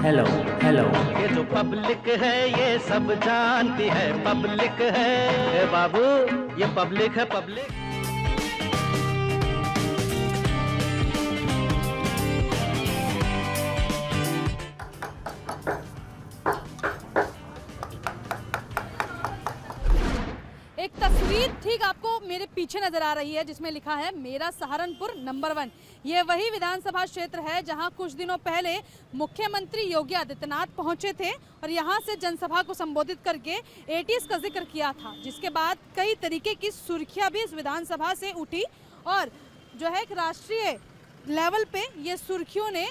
Hello hello. ये जो public है ये सब जानती है, पब्लिक है ए बाबू, ये पब्लिक है पब्लिक। एक तस्वीर ठीक आपको मेरे पीछे नजर आ रही है जिसमें लिखा है मेरा सहारनपुर नंबर 1। ये वही विधानसभा क्षेत्र है जहां कुछ दिनों पहले मुख्यमंत्री योगी आदित्यनाथ पहुंचे थे और यहां से जनसभा को संबोधित करके एटीएस का जिक्र किया था, जिसके बाद कई तरीके की सुर्खियां भी इस विधानसभा से उठी और जो है एक राष्ट्रीय लेवल पे ये सुर्खियों ने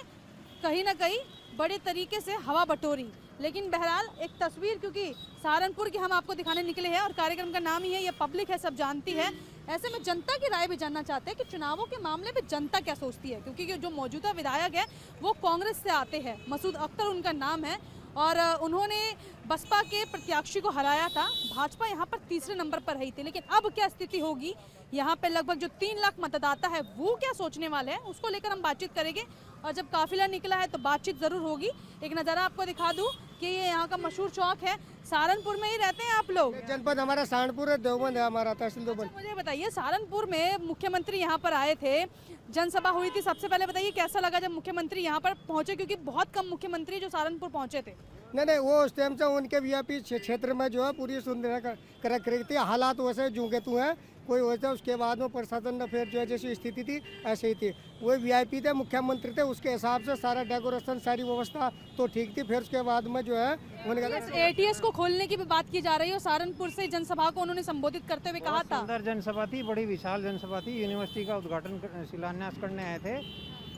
कहीं ना कहीं बड़े तरीके से हवा बटोरी। लेकिन बहरहाल एक तस्वीर क्योंकि सहारनपुर की हम आपको दिखाने निकले हैं और कार्यक्रम का नाम ही है ये पब्लिक है, सब जानती है। ऐसे में जनता की राय भी जानना चाहते हैं कि चुनावों के मामले में जनता क्या सोचती है, क्योंकि जो मौजूदा विधायक है वो कांग्रेस से आते हैं, मसूद अख्तर उनका नाम है और उन्होंने बसपा के प्रत्याशी को हराया था। भाजपा यहाँ पर तीसरे नंबर पर रही थी, लेकिन अब क्या स्थिति होगी, यहाँ पे लगभग जो 3 लाख मतदाता है वो क्या सोचने वाले हैं, उसको लेकर हम बातचीत करेंगे। और जब काफिला निकला है तो बातचीत जरूर होगी। एक नज़ारा आपको दिखा दूं कि ये यहाँ का मशहूर चौक है। सहारनपुर में ही रहते हैं आप लोग? जनपद हमारा सहारनपुर है, देवबंद है हमारा तहसील देवबंद। मुझे बताइए, सहारनपुर में मुख्यमंत्री यहाँ पर आए थे, जनसभा हुई थी, सबसे पहले बताइए कैसा लगा जब मुख्यमंत्री यहाँ पर पहुंचे, क्योंकि बहुत कम मुख्यमंत्री जो सहारनपुर पहुंचे थे। नहीं वो उस टाइम से उनके वीआईपी क्षेत्र में जो है पूरी सुंदर कर रखी थी। हालात वैसे जूंगे तू हैं कोई वैसे, उसके बाद में प्रशासन ने फिर जो है जैसी स्थिति थी ऐसे ही थी। वो वीआईपी थे, मुख्यमंत्री थे, उसके हिसाब से सारा डेकोरेशन सारी व्यवस्था तो ठीक थी। फिर उसके बाद में जो है उन्होंने एटीएस को खोलने की भी बात की जा रही है। सहारनपुर से जनसभा को उन्होंने संबोधित करते हुए कहा था, सुंदर जनसभा थी, बड़ी विशाल जनसभा थी। यूनिवर्सिटी का उद्घाटन शिलान्यास करने आए थे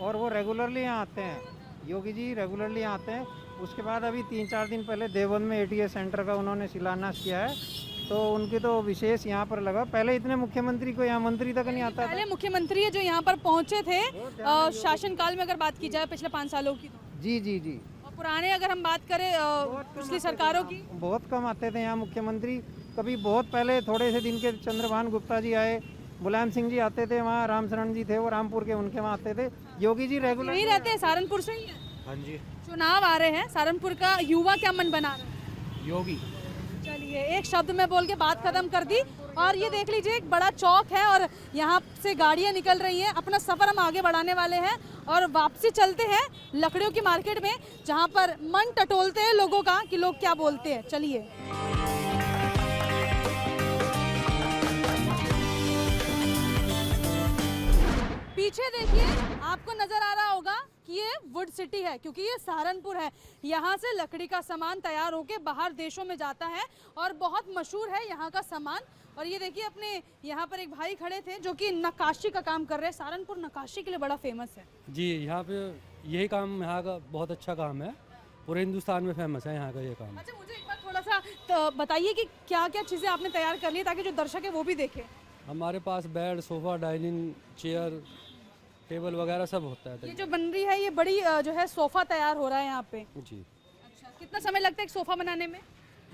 और वो रेगुलरली यहाँ आते हैं, योगी जी रेगुलरली यहाँ आते हैं। उसके बाद अभी 3-4 दिन पहले देवबंद में एटीएस सेंटर का उन्होंने शिलान्यास किया है, तो उनकी तो विशेष यहाँ पर लगा। पहले इतने मुख्यमंत्री को यहाँ मंत्री तक नहीं आता। पहले मुख्यमंत्री है जो यहाँ पर पहुँचे थे शासनकाल में, अगर बात की जाए पिछले 5 सालों की तो। जी जी जी। और पुराने अगर हम बात करें पिछली सरकारों की, बहुत कम आते थे यहाँ मुख्यमंत्री। कभी बहुत पहले थोड़े से दिन के चंद्रभान गुप्ता जी आए, मुलायम सिंह जी आते थे, वहाँ रामशरण जी थे वो रामपुर के, उनके वहाँ आते थे। योगी जी रेगुलर यही रहते हैं, सहारनपुर से ही है। हाँ जी। चुनाव आ रहे हैं, सहारनपुर का युवा क्या मन बना रहा है? योगी। चलिए एक शब्द में बोल के बात खत्म कर दी। और ये देख लीजिए एक बड़ा चौक है और यहाँ से गाड़ियाँ निकल रही हैं। अपना सफर हम आगे बढ़ाने वाले हैं और वापसी चलते हैं लकड़ियों की मार्केट में, जहाँ पर मन टटोलते हैं लोगों का कि लोग क्या बोलते हैं। चलिए पीछे देखिए, आपको नजर आ रहा होगा कि ये वुड सिटी है, क्योंकि ये सहारनपुर है। यहाँ से लकड़ी का सामान तैयार होके बाहर देशों में जाता है और बहुत मशहूर है यहाँ का सामान। और ये देखिए अपने यहाँ पर एक भाई खड़े थे जो कि नक्काशी का काम कर रहे हैं। सहारनपुर नक्काशी के लिए बड़ा फेमस है। जी, यहाँ पे यही काम यहाँ का बहुत अच्छा काम है, पूरे हिंदुस्तान में फेमस है यहाँ का ये काम। अच्छा, मुझे एक बार थोड़ा सा तो बताइए कि क्या क्या चीज़ें आपने तैयार कर ली ताकि जो दर्शक है वो भी देखे। हमारे पास bed, sofa, dining chair, table वगैरह सब होता है। ये जो बन रही है ये बड़ी जो है सोफ़ा तैयार हो रहा है यहाँ पे। जी। अच्छा, कितना समय लगता है एक सोफ़ा बनाने में?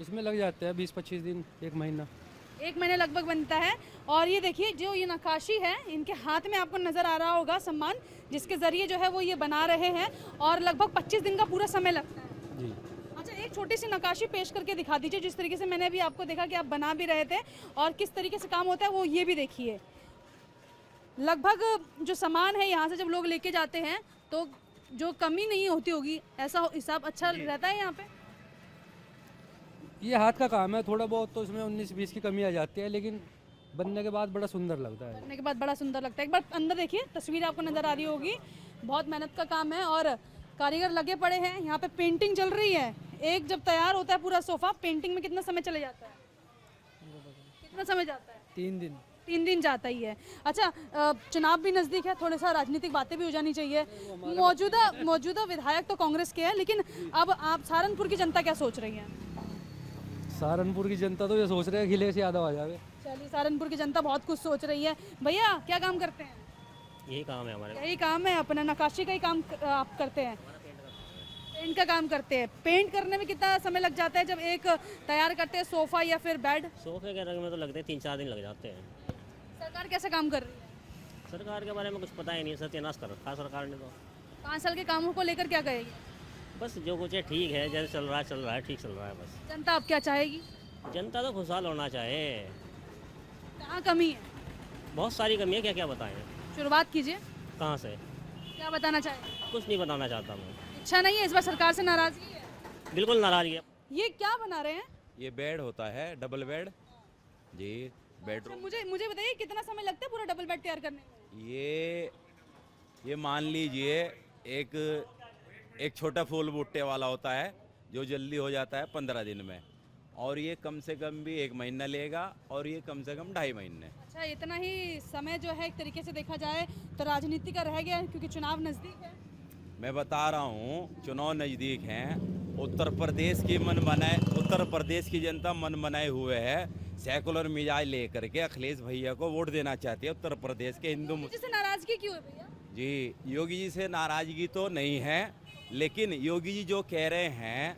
इसमें लग जाते हैं 20-25 दिन, 1 महीना। 1 महीने लगभग बनता है। और ये देखिए जो ये नक्काशी है, इनके हाथ में आपको नज़र आ रहा होगा सम्मान, जिसके ज़रिए जो है वो ये बना रहे हैं और लगभग 25 दिन का पूरा समय लगता है। जी। अच्छा, एक छोटी सी नक्काशी पेश करके दिखा दीजिए, जिस तरीके से मैंने अभी आपको देखा कि आप बना भी रहे थे और किस तरीके से काम होता है वो ये भी देखिए। लगभग जो सामान है यहाँ से जब लोग लेके जाते हैं तो जो कमी नहीं होती होगी, ऐसा हिसाब अच्छा रहता है यहाँ पे। ये हाथ का काम है, थोड़ा बहुत तो इसमें 19-20 की कमी आ जाती है, लेकिन बनने के बाद बड़ा सुंदर लगता है। बनने के बाद बड़ा सुंदर लगता है। एक बार अंदर देखिए, तस्वीर आपको नज़र आ रही होगी। बहुत मेहनत का काम है और कारीगर लगे पड़े हैं। यहाँ पे पेंटिंग चल रही है। एक जब तैयार होता है पूरा सोफ़ा, पेंटिंग में कितना समय चले जाता है? कितना समय जाता है? 3 दिन। 3 दिन जाता ही है। अच्छा, चुनाव भी नज़दीक है, थोड़ा सा राजनीतिक बातें भी हो जानी चाहिए। मौजूदा विधायक तो कांग्रेस के हैं, लेकिन अब आप सहारनपुर की जनता क्या सोच रही है? सहारनपुर की जनता तो ये सोच रहे हैं अखिलेश यादव आ जावे। चलिए, सहारनपुर की जनता बहुत कुछ सोच रही है। भैया क्या काम करते हैं? यही काम है हमारे। यही काम है अपना, नक्काशी का ही काम आप करते हैं? पेंट का काम करते हैं। पेंट करने में कितना समय लग जाता है जब एक तैयार करते हैं सोफ़ा या फिर बेड? सोफे के रंग में तो लगते हैं 3-4 दिन लग जाते हैं। सरकार कैसे काम कर रही है? सरकार के बारे में कुछ पता ही नहीं, सत्यानाश कर रखा सरकार ने तो। 5 साल के कामों को लेकर क्या कहेगी? बस जो कुछ है ठीक है, जैसे चल रहा है ठीक चल रहा है बस। जनता अब क्या चाहेगी? जनता तो खुशहाल होना चाहे। कहाँ कमी है? बहुत सारी कमी है, क्या क्या बताएं। शुरुआत कीजिए, कहाँ से? क्या बताना चाहेंगे? कुछ नहीं बताना चाहता मैं। इच्छा नहीं है, इस बार सरकार से नाराजगी है? बिल्कुल नाराजगी है। ये क्या बना रहे हैं? ये बेड होता है, डबल बेड जी, बेडरूम। मुझे मुझे बताइए कितना समय लगता है पूरा डबल बेड तैयार करने में? ये मान लीजिए एक छोटा फूल बूटे वाला होता है जो जल्दी हो जाता है 15 दिन में, और ये कम से कम भी 1 महीना लेगा, और ये कम से कम 2.5 महीने। अच्छा, इतना ही समय जो है एक तरीके से देखा जाए तो राजनीति का रह गया है, क्योंकि चुनाव नजदीक है। मैं बता रहा हूँ, चुनाव नज़दीक हैं। उत्तर प्रदेश की जनता मन बनाए हुए है, सेकुलर मिजाज लेकर के अखिलेश भैया को वोट देना चाहती है। उत्तर प्रदेश के हिंदू योगी जी से नाराजगी क्यों है भैया? जी, योगी जी से नाराजगी तो नहीं है, लेकिन योगी जी जो कह रहे हैं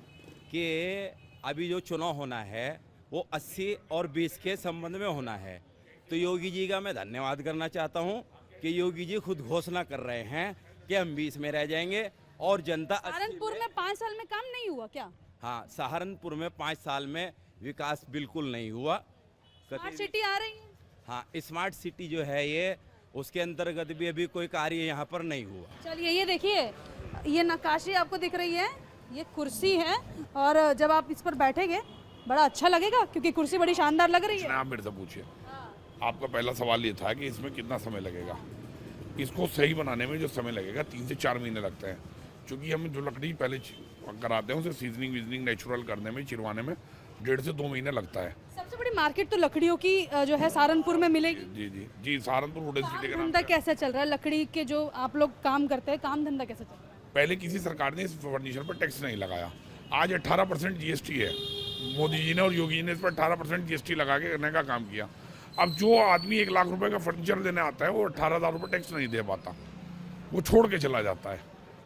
कि अभी जो चुनाव होना है वो 80 और 20 के संबंध में होना है, तो योगी जी का मैं धन्यवाद करना चाहता हूं कि योगी जी खुद घोषणा कर रहे हैं कि हम 20 में रह जाएंगे और जनता। सहारनपुर में 5 साल में काम नहीं हुआ क्या? हाँ, सहारनपुर में 5 साल में विकास बिल्कुल नहीं हुआ। स्मार्ट सिटी आ रही है। हाँ, स्मार्ट सिटी जो है ये, उसके अंतर्गत भी अभी कोई कार्य यहाँ पर नहीं हुआ। चलिए, ये देखिए, ये नक्काशी आपको दिख रही है, ये कुर्सी है, और जब आप इस पर बैठेंगे बड़ा अच्छा लगेगा, क्योंकि कुर्सी बड़ी शानदार लग रही है। आप मेरे से पूछिए, आपका पहला सवाल ये था कि इसमें कितना समय लगेगा। इसको सही बनाने में जो समय लगेगा 3 से 4 महीने लगते हैं, क्योंकि हम जो लकड़ी पहले कराते हैं उसे सीजनिंग वीजनिंग नेचुरल करने में, चिरवाने में 1.5 से 2 महीने लगता है। सबसे बड़ी मार्केट तो लकड़ियों की जो है सहारनपुर में मिलेगी। जी जी जी, सहारनपुर वुडन सिटी का नाम धंधा कैसे चल रहा है? लकड़ी के जो आप लोग काम करते हैं, काम धंधा कैसे चल रहा है? पहले किसी सरकार ने इस फर्नीचर पर टैक्स नहीं लगाया। आज 18% GST है। मोदी जी ने और योगी जी ने इस पर 18% GST लगा के करने का काम किया। अब जो आदमी 1 लाख रुपए का फर्नीचर लेने आता है वो 18,000 रुपये टैक्स नहीं दे पाता, वो छोड़ के चला जाता है।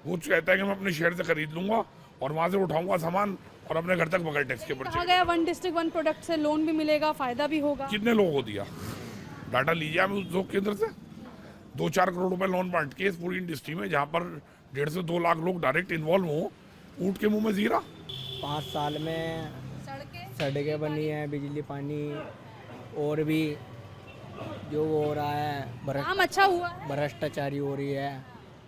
वो कहता है कि मैं अपने शहर से खरीद लूंगा और वहाँ से उठाऊंगा सामान और अपने घर तक बगैर टैक्स के ऊपर। कहा गया 1 डिस्ट्रिक्ट 1 प्रोडक्ट से लोन भी मिलेगा, फायदा भी होगा। कितने लोगों को दिया? डाटा लीजिए आप उद्योग केंद्र से। 2-4 करोड़ रुपए लोन बांट के इस पूरी इंडस्ट्री में, जहाँ पर 1.5 से 2 लाख लोग डायरेक्ट इन्वॉल्व हो, ऊँट के मुंह में जीरा। 5 साल में सड़कें बनी हैं, बिजली पानी, और भी जो हो रहा है काम अच्छा हुआ है। भ्रष्टाचारी हो रही है,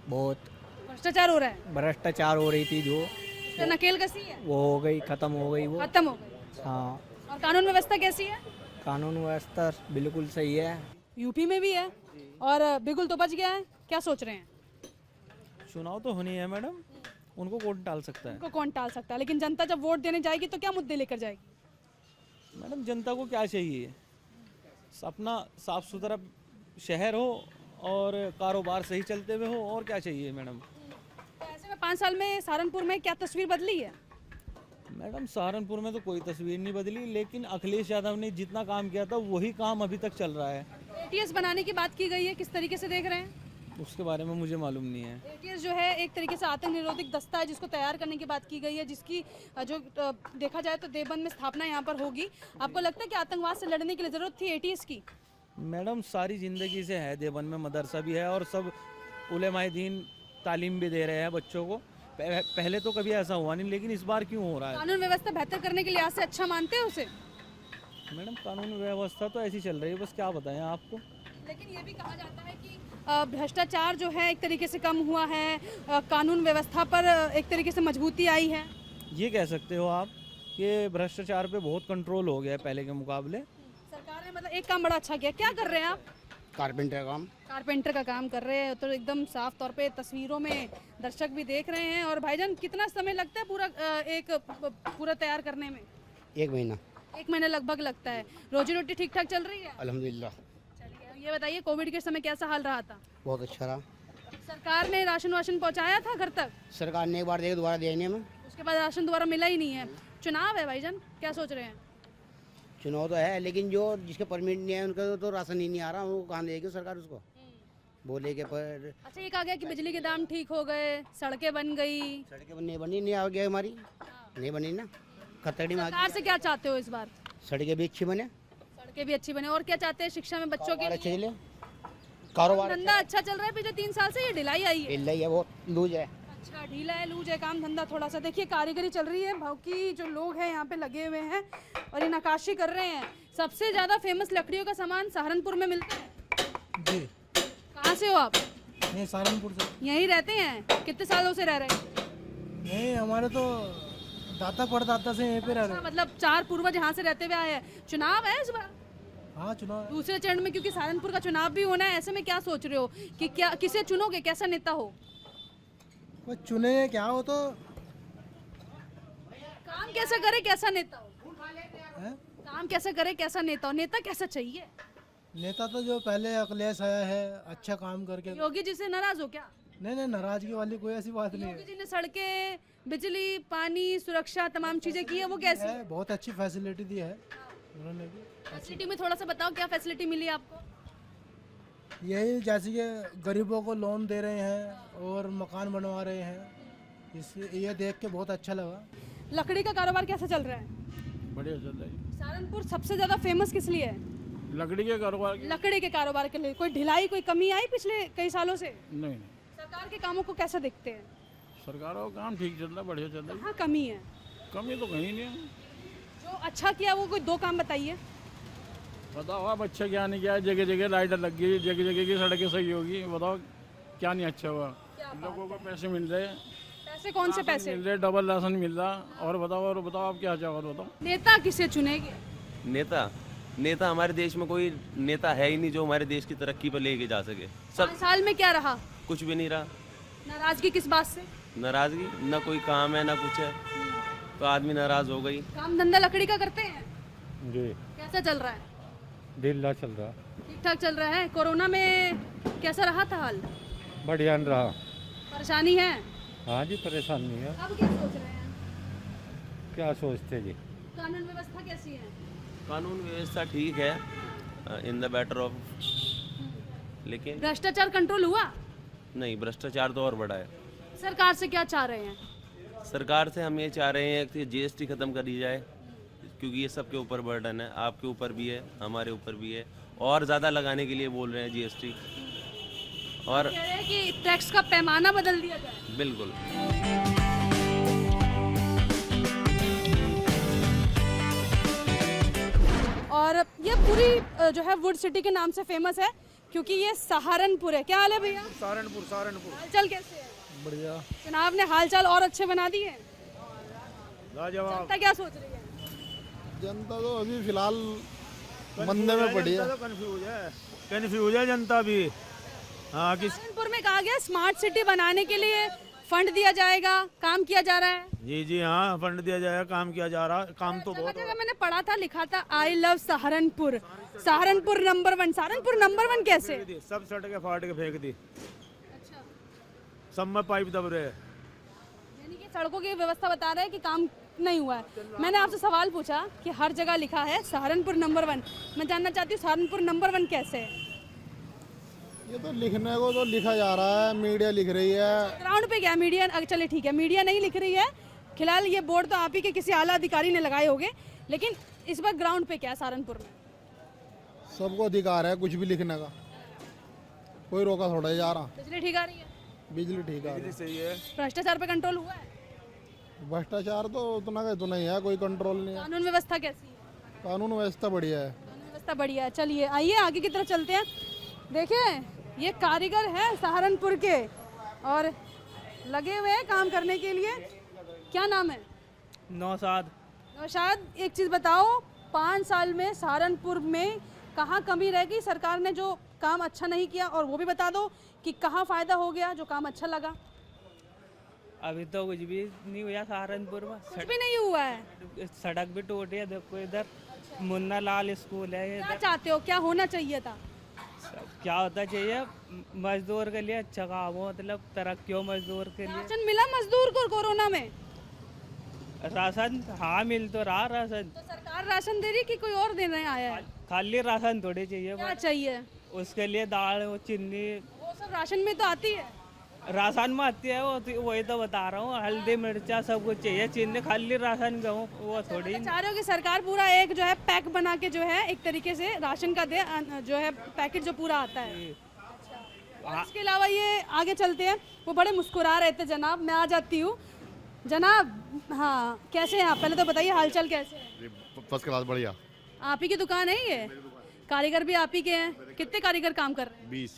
बहुत भ्रष्टाचार हो रहा है। भ्रष्टाचार हो रही थी जो तो नकेल कसी है, वो हो गई, खत्म हो गई वो। खत्म हो गई। हाँ, और कानून व्यवस्था कैसी है? कानून व्यवस्था बिल्कुल सही है। यूपी में भी है और बिल्कुल तो बच गया है, क्या सोच रहे हैं? चुनाव तो होनी है मैडम, उनको कौन टाल सकता है? उनको कौन टाल सकता है, लेकिन जनता जब वोट देने जाएगी तो क्या मुद्दे लेकर जाएगी? मैडम, जनता को क्या चाहिए? अपना साफ सुथरा शहर हो और कारोबार सही चलते हुए हो, और क्या चाहिए मैडम? तो ऐसे में 5 साल में सहारनपुर में क्या तस्वीर बदली है? मैडम, सहारनपुर में तो कोई तस्वीर नहीं बदली, लेकिन अखिलेश यादव ने जितना काम किया था वही काम अभी तक चल रहा है। ATS बनाने की बात की गई है, किस तरीके से देख रहे हैं? उसके बारे में मुझे मालूम नहीं है। ATS जो है एक तरीके से आतंक निरोधक दस्ता है, जिसको तैयार करने की बात की गई है, जिसकी जो देखा जाए तो देवबंद में स्थापना यहाँ पर होगी। आपको लगता है कि आतंकवाद से लड़ने के लिए जरूरत थी ATS की? मैडम, सारी ज़िंदगी से है, देवबंद में मदरसा भी है और सब उलेमाए दीन तालीम भी दे रहे हैं बच्चों को। पहले तो कभी ऐसा हुआ नहीं, लेकिन इस बार क्यों हो रहा है? कानून व्यवस्था बेहतर करने के लिहाज से अच्छा मानते हैं उसे? मैडम, कानून व्यवस्था तो ऐसी चल रही है, बस क्या बताएं आपको। लेकिन ये भी कहा जाता है कि भ्रष्टाचार जो है एक तरीके से कम हुआ है, कानून व्यवस्था पर एक तरीके से मजबूती आई है। ये कह सकते हो आप कि भ्रष्टाचार पे बहुत कंट्रोल हो गया है पहले के मुकाबले। सरकार ने मतलब एक काम बड़ा अच्छा किया। क्या कर रहे हैं आप? कारपेंटर काम। कारपेंटर का काम कर रहे हैं, तो एकदम साफ तौर पे तस्वीरों में दर्शक भी देख रहे हैं। और भाईजान, कितना समय लगता है पूरा तैयार करने में? 1 महीना। 1 महीना लगभग लगता है। रोजी रोटी ठीक ठाक चल रही है? अल्हम्दुलिल्लाह। चलिए, ये बताइए, कोविड के समय कैसा हाल रहा था? बहुत अच्छा रहा। सरकार ने राशन वाशन पहुँचाया था घर तक? सरकार ने एक बार देगा, दोबारा दिया नहीं हमें। उसके बाद राशन दोबारा मिला ही नहीं है। चुनाव है भाईजान, क्या सोच रहे हैं? चुनाव तो है, लेकिन जो जिसके परमिट नहीं है उनका तो राशन ही नहीं आ रहा, वो कहाँ देगी सरकार उसको? बोले के पर। अच्छा, ये कहा गया कि बिजली के दाम ठीक हो गए, सड़कें बन गई। सड़कें नहीं बनी, नहीं आ गया हमारी, नहीं बनी ना, खतरड़ी में। सरकार से क्या चाहते हो इस बार? सड़कें भी अच्छी बने। सड़कें भी अच्छी बने, और क्या चाहते हैं? शिक्षा में बच्चों के अच्छे चले, कारोबार धंधा अच्छा चल रहा है। पिछले 3 साल से ये ढिलाई आई है। ढिलाई है, बहुत लूज है। अच्छा, ढीला है, लूज है काम धंधा थोड़ा सा। देखिए कारीगरी चल रही है, बाकी जो लोग हैं यहाँ पे लगे हुए हैं और ये नक्काशी कर रहे हैं। सबसे ज़्यादा फेमस लकड़ियों का सामान सहारनपुर में मिलता है। जी। कहाँ से हो आप? नहीं, सहारनपुर से। यहीं रहते हैं? कितने सालों से रह रहे हैं? नहीं, हमारे तो दाता परदाता से यहीं पे रह रहे अच्छा, मतलब 4 पूर्वज यहाँ से रहते हुए आए हैं। चुनाव है इस बार? हैं। हाँ, चुनाव दूसरे चरण में, क्योंकि सहारनपुर का चुनाव भी होना है, ऐसे में क्या सोच रहे हो कि क्या किसे चुनोगे, कैसा नेता हो? कोई चुने क्या हो तो काम कैसा करे कैसा नेता हो? है? काम कैसा करे कैसा नेता हो? नेता कैसा चाहिए? नेता तो जो पहले अखिलेश आया है, अच्छा काम करके। योगी जी से नाराज हो क्या? नहीं नहीं, नाराजगी वाली कोई ऐसी बात नहीं योगी जी ने सड़कें, बिजली, पानी, सुरक्षा, तमाम चीजें की है, वो कैसी है। बहुत अच्छी फैसिलिटी दी है उन्होंने भी। फैसिलिटी में थोड़ा सा बताओ, क्या फैसिलिटी मिली आपको? यही जैसे कि गरीबों को लोन दे रहे हैं और मकान बनवा रहे हैं, इससे ये देख के बहुत अच्छा लगा। लकड़ी का कारोबार कैसा चल रहा है? बढ़िया चल रहा है। सहारनपुर सबसे ज्यादा फेमस किस लिए है? लकड़ी के कारोबार लकड़ी के कारोबार के लिए। कोई ढिलाई, कोई कमी आई पिछले कई सालों से? नहीं, सरकार के कामों को कैसे देखते हैं? सरकारों का काम ठीक चल रहा है, बढ़िया चल रहा कहाँ कमी है? है। कमी तो कहीं नहीं है। जो अच्छा किया वो कोई 2 काम बताइए। बताओ आप, अच्छा क्या नहीं किया? जगह जगह लाइट लग गई, जगह जगह की सड़कें सही होगी। बताओ क्या नहीं अच्छा हुआ? लोगों को पैसे मिल रहे हैं। पैसे कौन से पैसे? मिल रहे, डबल राशन मिल रहा। और बताओ आप क्या चाहो? बताओ नेता किसे चुनेंगे? नेता हमारे देश में कोई नेता है ही नहीं जो हमारे देश की तरक्की पर लेके जा सके। 5 साल में क्या रहा? कुछ भी नहीं रहा। नाराजगी किस बात से? नाराजगी, ना कोई काम है ना कुछ है, तो आदमी नाराज हो गई। काम धंधा लकड़ी का करते हैं? जी, कैसा चल रहा है? ढीला चल रहा। ठीक ठाक चल रहा है। कोरोना में कैसा रहा था हाल? बढ़िया रहा। परेशानी है? हाँ जी, परेशानी है। अब क्या सोच रहे हैं? क्या सोचते जी? कानून व्यवस्था कैसी है? कानून व्यवस्था ठीक है, इन द बेटर ऑफ, लेकिन भ्रष्टाचार कंट्रोल हुआ? नहीं, भ्रष्टाचार तो और बढ़ा है। सरकार से क्या चाह रहे हैं? सरकार से हम ये चाह रहे हैं कि जीएसटी खत्म करी जाए, क्योंकि ये सबके ऊपर बर्डन है। आपके ऊपर भी है, हमारे ऊपर भी है, और ज़्यादा लगाने के लिए बोल रहे हैं जीएसटी। और कह रहे हैं कि टैक्स का पैमाना बदल दिया जाए। बिल्कुल। और ये पूरी जो है वुड सिटी के नाम से फेमस है, क्योंकि ये सहारनपुर है। क्या हाल है भैया? सहारनपुर। हालचाल कैसे है? बढ़िया। चुनाव ने हालचाल और अच्छे बना दिए। लाजवाब। जनता क्या सोच रही है? जनता तो अभी फिलहाल मंदे में पड़ी है। कंफ्यूज है जनता भी। हाँ, सहारनपुर में कहा गया स्मार्ट सिटी बनाने के लिए फंड दिया जाएगा, काम किया जा रहा है। जी हाँ, फंड दिया जाएगा, काम किया जा रहा। काम तो बहुत जगह मैंने पढ़ा था, लिखा था आई love Saharanpur, Saharanpur number 1। Saharanpur number 1 कैसे? सब सड़कें फाड़ के फेंक दी। अच्छा, सब में पाइप दब रहे। यानी कि सड़कों की व्यवस्था बता रहे हैं कि काम नहीं हुआ है। मैंने आपसे सवाल पूछा कि हर जगह लिखा है सहारनपुर नंबर 1। मैं जानना चाहती हूँ सहारनपुर नंबर 1 कैसे है? ये तो लिखने को तो लिखा जा रहा है, मीडिया लिख रही है। ग्राउंड पे क्या मीडिया? चलिए ठीक है, मीडिया नहीं लिख रही है फिलहाल। ये बोर्ड तो आप ही के किसी आला अधिकारी ने लगाए होंगे, लेकिन इस बार ग्राउंड पे क्या है सहारनपुर में? सबको अधिकार है कुछ भी लिखने का, कोई रोका थोड़ा जा रहा। बिजली ठीक आ रही है? बिजली ठीक आ रही है। सही है। भ्रष्टाचार पे कंट्रोल हुआ है? भ्रष्टाचार तो उतना का तो नहीं है, कोई कंट्रोल नहीं है। कानून व्यवस्था कैसी है? कानून व्यवस्था बढ़िया है। कानून व्यवस्था बढ़िया है। चलिए आइए आगे की तरफ चलते हैं। देखिए ये कारीगर है सहारनपुर के और लगे हुए हैं काम करने के लिए। क्या नाम है? नौशाद। नौशाद, एक चीज़ बताओ, 5 साल में सहारनपुर में कहाँ कमी रह गई? सरकार ने जो काम अच्छा नहीं किया, और वो भी बता दो कि कहाँ फ़ायदा हो गया जो काम अच्छा लगा। अभी तो कुछ भी नहीं हुआ सहारनपुर में। कुछ भी नहीं हुआ है। सड़क भी टूटी है। देखो इधर मुन्ना लाल स्कूल है। क्या चाहते हो, क्या होना चाहिए था? क्या होता चाहिए? मजदूर के लिए अच्छा काम हो, मतलब तरक्की हो मजदूर के लिए। राशन मिला मजदूर को कोरोना में? राशन हाँ मिल तो रहा राशन। तो सरकार राशन दे रही कि कोई और देने आया है? खाली राशन थोड़ी चाहिए। क्या चाहिए? उसके लिए दाल, चीनी, वो सब राशन में तो आती है। राशन में आती है वो, वही तो बता रहा हूँ। हल्दी मिर्चा सब कुछ चाहिए, चीनी खाली राशन गेहूँ वो थोड़ी। चाह रहे हो कि सरकार पूरा एक जो है पैक बना के जो है एक तरीके से राशन का दे, जो है पैकेट जो पूरा आता है। और इसके अलावा ये आगे चलते हैं, वो बड़े मुस्कुरा रहे थे जनाब, मैं आ जाती हूँ जनाब। हाँ, कैसे हैं आप, पहले तो बताइए हालचाल कैसे है? फर्स्ट क्लास, बढ़िया। आप ही की दुकान है ये? कारीगर भी आप ही के हैं? कितने कारीगर काम कर रहे हैं? 20।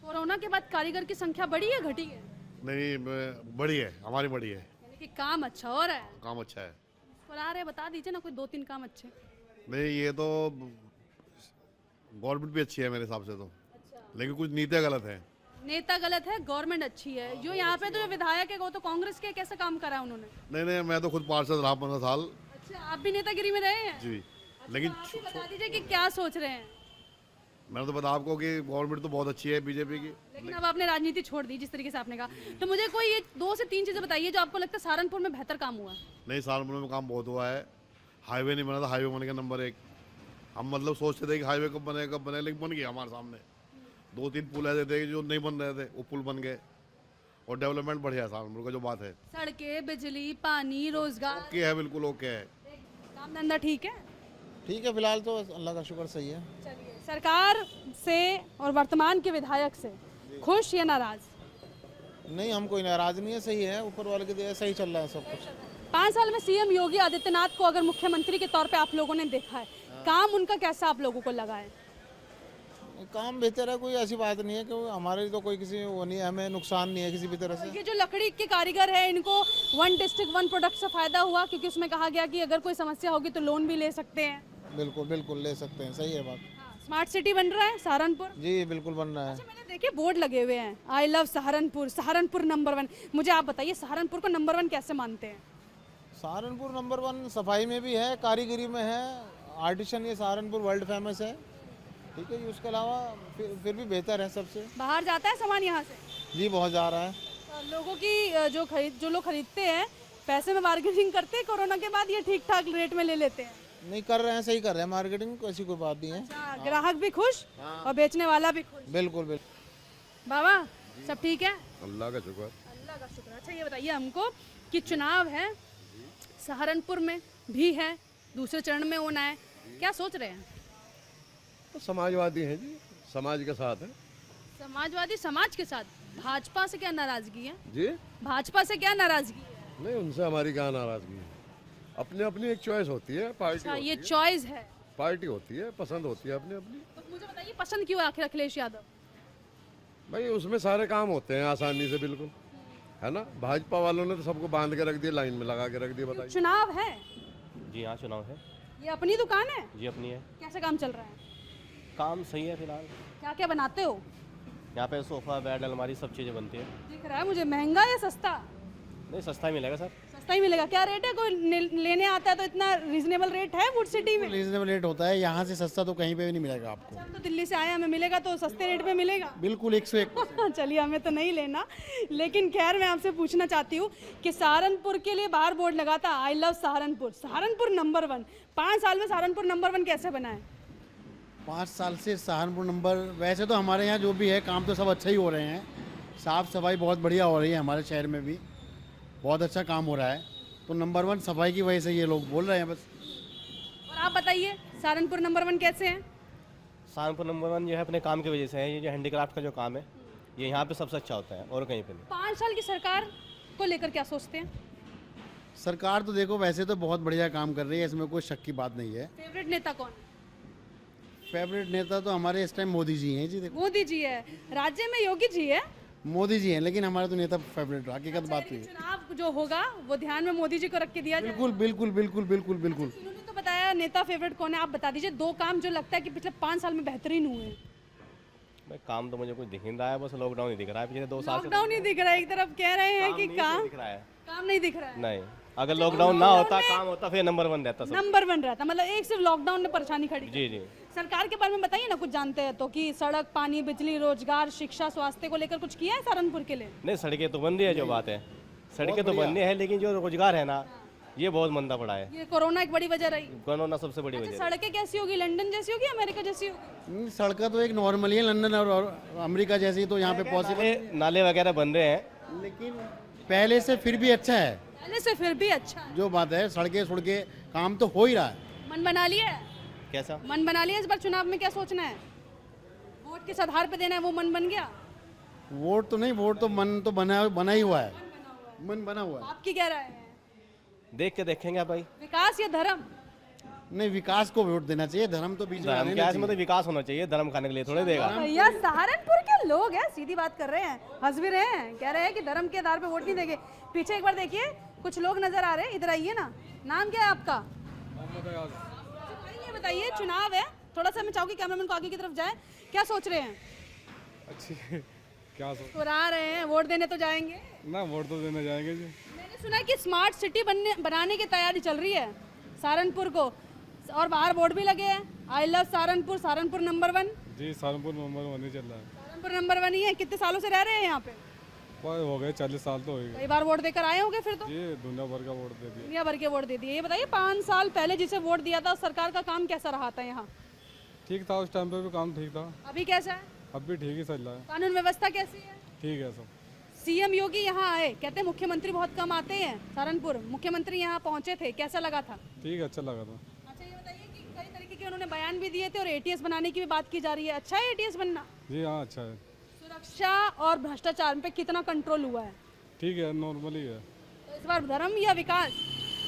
कोरोना के बाद कारीगर की संख्या बढ़ी है घटी है? नहीं, बड़ी है, हमारी बड़ी है। यानी कि काम अच्छा हो रहा है? काम अच्छा है। मुस्कुरा रहे, बता दीजिए ना कोई 2-3 काम अच्छे। नहीं, ये तो गवर्नमेंट भी अच्छी है मेरे हिसाब से तो, लेकिन कुछ नीतियाँ गलत है। नेता गलत है, गवर्नमेंट अच्छी है। जो यहाँ पे तो जो विधायक है वो तो कांग्रेस के, कैसे काम करा उन्होंने? नहीं, मैं तो खुद पार्षद रहा 15 साल। अच्छा, आप भी नेतागिरी में रहे हैं? जी। अच्छा, लेकिन आप ही बता दीजिए कि क्या सोच रहे हैं? मैंने तो बता आपको कि गवर्नमेंट तो बहुत अच्छी है बीजेपी की। लेकिन अब आपने राजनीति छोड़ दी जिस तरीके से आपने कहा, तो मुझे कोई ये 2 से 3 चीजें बताइए जो आपको लगता है सहारनपुर में बेहतर काम हुआ है। नहीं, सहारनपुर में काम बहुत हुआ है। हाईवे नहीं बना था, हाईवे बन गया नंबर 1। हम मतलब सोचते थे कि हाईवे कब बने, लेकिन बन गया हमारे सामने। 2-3 पुल ऐसे थे जो नहीं बन रहे थे, वो पुल बन गए और डेवलपमेंट बढ़िया है सहारनपुर का, जो बात है। सड़कें, बिजली, पानी, रोजगार ओके है, बिल्कुल ओके है। काम धंधा ठीक है? ठीक है, फिलहाल तो अल्लाह का शुक्र सही है। चलिए, सरकार से और वर्तमान के विधायक से खुश या नाराज? नहीं, हम कोई नाराज नहीं है, सही है, ऊपर वाले की दया, सही चल रहा है सब कुछ। 5 साल में सीएम योगी आदित्यनाथ को अगर मुख्यमंत्री के तौर पे आप लोगों ने देखा है, काम उनका कैसा आप लोगों को लगा है? काम बेहतर है, कोई ऐसी बात नहीं है कि हमारे लिए तो कोई किसी वो नहीं है, हमें नुकसान नहीं है किसी भी तरह से। ये जो लकड़ी के कारीगर है, इनको 1 डिस्ट्रिक्ट 1 प्रोडक्ट से फायदा हुआ, क्योंकि उसमें कहा गया कि अगर कोई समस्या होगी तो लोन भी ले सकते हैं। बिल्कुल बिल्कुल ले सकते हैं, सही है बात। स्मार्ट सिटी बन रहा है सहारनपुर? जी बिल्कुल बन रहा है। अच्छा, मैंने देखे बोर्ड लगे हुए हैं, I love Saharanpur, Saharanpur number 1। मुझे आप बताइए सहारनपुर को नंबर 1 कैसे मानते हैं? सहारनपुर नंबर 1 सफाई में भी है, कारीगरी में है, आर्टिशन ये सहारनपुर वर्ल्ड फेमस है। ठीक है, उसके अलावा फिर भी बेहतर है सबसे। बाहर जाता है सामान यहाँ से? जी बहुत जा रहा है। लोगों की जो लोग खरीदते हैं, पैसे में बार्गेनिंग करते हैं कोरोना के बाद, ये ठीक ठाक रेट में ले लेते हैं? नहीं, कर रहे हैं, सही कर रहे हैं मार्केटिंग, ऐसी कोई बात नहीं है। अच्छा, ग्राहक भी खुश और बेचने वाला भी खुश? बिल्कुल बिल्कुल। बाबा सब ठीक है? अल्लाह का शुक्र। अल्लाह का शुक्र। अच्छा, ये बताइए हमको कि चुनाव है सहारनपुर में भी है, दूसरे चरण में होना है, क्या सोच रहे हैं? तो समाजवादी है जी, समाज के साथ है समाजवादी समाज के साथ। भाजपा से क्या नाराजगी है? जी। भाजपा से क्या नाराजगी है? नहीं, उनसे हमारी क्या नाराजगी है। अपनी अपनी एक चॉइस होती है, पार्टी अच्छा, होती ये है। चॉइस है, पार्टी होती है, पसंद होती है अपनी अपनी। तो मुझे बताइए पसंद क्यों आखिर अखिलेश यादव? भाई उसमें सारे काम होते हैं आसानी से, बिल्कुल है ना। भाजपा वालों ने तो सबको बांध के रख दिया, लाइन में लगा के रख दिया। बताइए। चुनाव है, जी हाँ, चुनाव है। ये अपनी दुकान है? जी अपनी है। कैसे काम चल रहा है? काम सही है फिलहाल। क्या क्या बनाते हो? यहाँ पे सोफ़ा, बेड, अलमारी सब चीज़ें बनती है। दिख रहा है मुझे। महंगा या सस्ता? नहीं, सस्ता ही मिलेगा सर। सस्ता ही मिलेगा। क्या रेट है? कोई लेने आता है तो इतना रीजनेबल रेट है वुड सिटी में? रीजनेबल रेट होता है, यहाँ से सस्ता तो कहीं पे भी नहीं मिलेगा आपको। हम तो दिल्ली से आए, हमें मिलेगा तो सस्ते रेट में मिलेगा? बिल्कुल 101। चलिए, हमें तो नहीं लेना, लेकिन खैर मैं आपसे पूछना चाहती हूँ कि सहारनपुर के लिए बाहर बोर्ड लगा था, आई लव सहारनपुर, सहारनपुर नंबर 1। 5 साल में सहारनपुर नंबर 1 कैसे बना है? 5 साल से सहारनपुर नंबर, वैसे तो हमारे यहाँ जो भी है काम तो सब अच्छा ही हो रहे हैं, साफ़ सफाई बहुत बढ़िया हो रही है, हमारे शहर में भी बहुत अच्छा काम हो रहा है, तो नंबर 1 सफाई की वजह से ये लोग बोल रहे हैं बस। और आप बताइए सहारनपुर नंबर 1 कैसे है? सहारनपुर नंबर 1 जो है अपने काम की वजह से है। ये जो हैंडीक्राफ्ट का जो काम है, ये यहाँ पे सबसे अच्छा होता है और कहीं पे नहीं। 5 साल की सरकार को लेकर क्या सोचते हैं? सरकार तो देखो वैसे तो बहुत बढ़िया काम कर रही है, इसमें कोई शक की बात नहीं है। फेवरेट नेता कौन है? फेवरेट नेता तो हमारे इस टाइम मोदी जी हैं जी। देखो मोदी जी है, राज्य में योगी जी है, मोदी जी हैं, लेकिन हमारे तो नेता फेवरेट हकीकत बात हुई है। चुनाव जो होगा वो ध्यान में मोदी जी को रख के दिया जाए। बिल्कुल बिल्कुल बिल्कुल बिल्कुल बिल्कुल। उन्होंने तो बताया नेता फेवरेट कौन है, आप बता दीजिए 2 काम जो लगता है कि पिछले 5 साल में बेहतरीन हुए हैं। भाई काम तो मुझे कुछ दिख नहीं रहा है, बस लॉकडाउन ही दिख रहा है पिछले 2 साल से। लॉकडाउन ही दिख रहा है, एक तरफ कह रहे हैं कि काम दिख रहा है, काम नहीं दिख रहा है। नहीं, अगर लॉकडाउन ना होता, काम होता, फिर नंबर 1 रहता सब। नंबर 1 रहता, मतलब एक सिर्फ लॉकडाउन ने परेशानी खड़ी की। जी जी। सरकार के बारे में बताइए ना, कुछ जानते हैं तो, कि सड़क, पानी, बिजली, रोजगार, शिक्षा, स्वास्थ्य को लेकर कुछ किया है सहारनपुर के लिए? नहीं, सड़कें तो बन रही है, जो बात है, सड़कें तो बन रही है, लेकिन जो रोजगार है ना, ये बहुत मंदा पड़ा है। ये कोरोना एक बड़ी वजह रही। कोरोना सबसे बड़ी वजह है। सड़कें कैसी होगी? लंदन जैसी होगी, अमेरिका जैसी होगी? सड़कें तो एक नॉर्मल ही है, लंदन और अमेरिका जैसी, तो यहाँ पे पॉसिबल। नाले वगैरह बन रहे हैं, लेकिन पहले से फिर भी अच्छा है। पहले से फिर भी अच्छा है। जो बात है, सड़कें सड़कें काम तो हो ही रहा है। मन बना लिया है? कैसा मन बना लिया? इस बार चुनाव में क्या सोचना है? वोट किस आधार पे देना है, वो मन बन गया? वोट तो नहीं, वोट तो मन तो बना ही हुआ है, मन बना हुआ है। आपकी क्या राय है? देख के देखेंगे भाई। विकास या धर्म? नहीं, विकास को वोट देना चाहिए, धर्म तो बीच में आने धर्म नहीं क्या है, चाहिए। मतलब विकास होना चाहिए, धर्म खाने के लिए थोड़े देगा। भैया सहारनपुर के लोग हैं, सीधी बात कर रहे हैं, हंस भी रहे हैं, कह रहे हैं कि धर्म के आधार पे वोट नहीं देंगे। पीछे एक बार देखिए, कुछ लोग नजर आ रहे हैं, इधर आइए ना। नाम क्या है आपका? ये बताइए, चुनाव है, थोड़ा सा मैं चाहूंगी कैमरामैन को आगे की तरफ जाए, क्या सोच रहे हैं? अच्छी क्या सोच मुस्कुरा रहे हैं, वोट देने तो जाएंगे ना, वोट तो देने जाएंगे जी। मैंने सुना है कि स्मार्ट सिटी बनाने की तैयारी चल रही है सहारनपुर को, और बाहर बोर्ड भी लगे हैं, I love Saharanpur, Saharanpur number 1। जी सहारनपुर नंबर 1 ही चल रहा है। सहारनपुर नंबर 1 ही है। कितने सालों से रह रहे हैं यहाँ पे? हो गए 40 साल तो हो गए। कई बार वोट देकर आए होंगे फिर तो? जी दुनिया भर का वोट दे दिया। दुनिया भर के वोट दे दिए। ये बताइए 5 साल पहले जिसे वोट दिया था, उस सरकार का काम कैसा रहा था यहाँ? ठीक था, उस टाइम पे भी काम ठीक था। अभी कैसा है? अब भी ठीक ही चल रहा है। कानून व्यवस्था कैसी है? ठीक है सब। सीएम योगी यहाँ आए, कहते हैं मुख्यमंत्री बहुत कम आते हैं सहारनपुर, मुख्यमंत्री यहाँ पहुंचे थे, कैसा लगा था? ठीक है, अच्छा लगा था। अच्छा ये बताइए कि कई तरीके के उन्होंने बयान भी दिए थे और एटीएस बनाने की भी बात की जा रही है, अच्छा है एटीएस बनना? जी हाँ अच्छा है। सुरक्षा और भ्रष्टाचार पे कितना कंट्रोल हुआ है? ठीक है, नॉर्मली है। तो इस बार धर्म या विकास?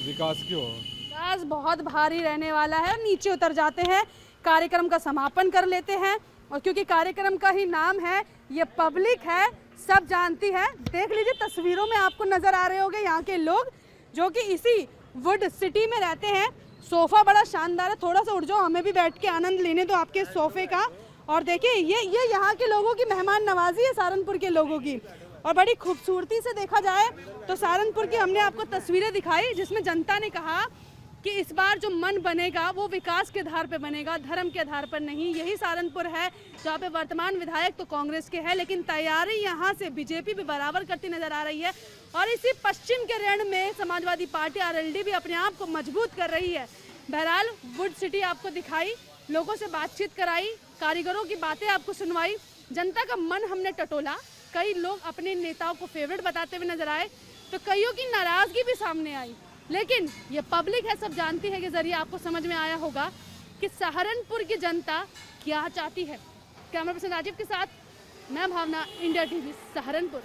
विकास क्यों? विकास बहुत भारी रहने वाला है। नीचे उतर जाते हैं, कार्यक्रम का समापन कर लेते हैं, और क्योंकि कार्यक्रम का ही नाम है, ये पब्लिक है, सब जानती है। देख लीजिए तस्वीरों में आपको नजर आ रहे होंगे यहाँ के लोग जो कि इसी वुड सिटी में रहते हैं। सोफा बड़ा शानदार है, थोड़ा सा उठ जाओ, हमें भी बैठ के आनंद लेने दो आपके सोफे का। और देखिए ये यहाँ के लोगों की मेहमान नवाजी है, सहारनपुर के लोगों की, और बड़ी खूबसूरती से देखा जाए तो सहारनपुर की हमने आपको तस्वीरें दिखाई जिसमें जनता ने कहा कि इस बार जो मन बनेगा वो विकास के आधार पे बनेगा, धर्म के आधार पर नहीं। यही सहारनपुर है जहाँ पे वर्तमान विधायक तो कांग्रेस के हैं, लेकिन तैयारी यहाँ से बीजेपी भी बराबर करती नजर आ रही है। और इसी पश्चिम के रण में समाजवादी पार्टी आरएलडी भी अपने आप को मजबूत कर रही है। बहरहाल वुड सिटी आपको दिखाई, लोगों से बातचीत कराई, कारीगरों की बातें आपको सुनवाई, जनता का मन हमने टटोला। कई लोग अपने नेताओं को फेवरेट बताते हुए नजर आए, तो कईयों की नाराजगी भी सामने आई। लेकिन ये पब्लिक है, सब जानती है, के जरिए आपको समझ में आया होगा कि सहारनपुर की जनता क्या चाहती है। कैमरा पर्सन राजीव के साथ मैं भावना, इंडिया टीवी सहारनपुर।